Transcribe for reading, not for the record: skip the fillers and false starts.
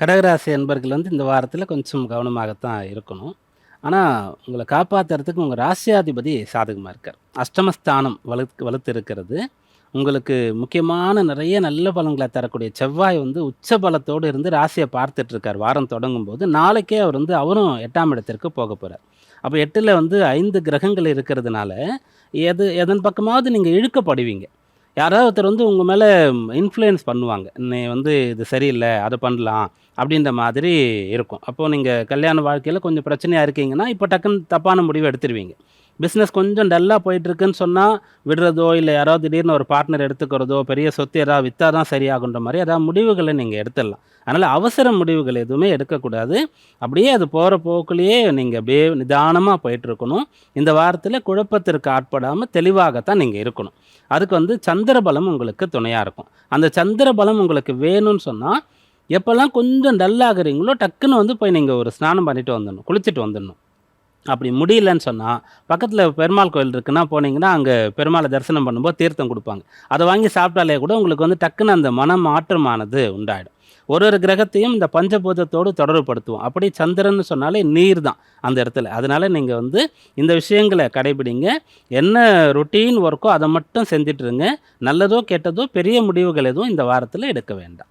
கடகராசி அன்பர்கள் வந்து இந்த வாரத்தில் கொஞ்சம் கவனமாகத்தான் இருக்கணும். ஆனால் உங்களை காப்பாற்றுறதுக்கு உங்கள் ராசியாதிபதி சாதகமாக இருக்கார். அஷ்டமஸ்தானம் வலுத்து இருக்கிறது. உங்களுக்கு முக்கியமான நிறைய நல்ல பலன்களை தரக்கூடிய செவ்வாய் வந்து உச்ச பலத்தோடு இருந்து ராசியை பார்த்துட்ருக்கார். வாரம் தொடங்கும் போது நாளைக்கே அவர் வந்து அவரும் 8ஆம் இடத்திற்கு போக போகிறார். அப்போ 8ல் வந்து 5 கிரகங்கள் இருக்கிறதுனால எதன் பக்கமாவது நீங்கள் இழுக்கப்படுவீங்க. யாராவது ஒருத்தர் வந்து உங்கள் மேலே இன்ஃப்ளூயன்ஸ் பண்ணுவாங்க. நீ வந்து இது சரியில்லை, அதை பண்ணலாம் அப்படின்ற மாதிரி இருக்கும். அப்போது நீங்கள் கல்யாண வாழ்க்கையில் கொஞ்சம் பிரச்சனையாக இருக்கீங்கன்னா இப்போ டக்குன்னு தப்பான முடிவு எடுத்துருவீங்க. பிஸ்னஸ் கொஞ்சம் டல்லாக போயிட்டுருக்குன்னு சொன்னால் விடுறதோ, இல்லை யாராவது திடீர்னு ஒரு பார்ட்னர் எடுத்துக்கிறதோ, பெரிய சொத்து ஏதாவது விற்றா தான் சரியாகுன்ற மாதிரி ஏதாவது முடிவுகளை நீங்கள் எடுத்துடலாம். அதனால் அவசர முடிவுகள் எதுவுமே எடுக்கக்கூடாது. அப்படியே அது போகிற போக்குலேயே நீங்கள் அப்படியே நிதானமாக போயிட்டுருக்கணும். இந்த வாரத்தில் குழப்பத்திற்கு ஆட்படாமல் தெளிவாகத்தான் நீங்கள் இருக்கணும். அதுக்கு வந்து சந்திர பலம் உங்களுக்கு துணையாக இருக்கும். அந்த சந்திர பலம் உங்களுக்கு வேணும்னு சொன்னால் எப்போல்லாம் கொஞ்சம் டல்லாகிறீங்களோ டக்குன்னு வந்து போய் நீங்கள் ஒரு ஸ்நானம் பண்ணிட்டு வந்துடணும், குளிச்சுட்டு வந்துடணும். அப்படி முடியலன்னு சொன்னால் பக்கத்தில் பெருமாள் கோயில் இருக்குன்னா போனீங்கன்னா அங்கே பெருமாளை தரிசனம் பண்ணும்போது தீர்த்தம் கொடுப்பாங்க. அதை வாங்கி சாப்பிட்டாலே கூட உங்களுக்கு வந்து டக்குன்னு அந்த மன மாற்றமானது உண்டாயிடும். ஒரு கிரகத்தையும் இந்த பஞ்சபூதத்தோடு தொடர்புபடுத்துவோம். அப்படி சந்திரன்னு சொன்னாலே நீர் தான் அந்த இடத்துல. அதனால் நீங்கள் வந்து இந்த விஷயங்களை கடைபிடிங்க. என்ன ரொட்டீன் ஒர்க்கோ அதை மட்டும் செஞ்சிட்ருங்க. நல்லதோ கெட்டதோ பெரிய முடிவுகள் எதுவும் இந்த வாரத்தில் எடுக்க வேண்டாம்.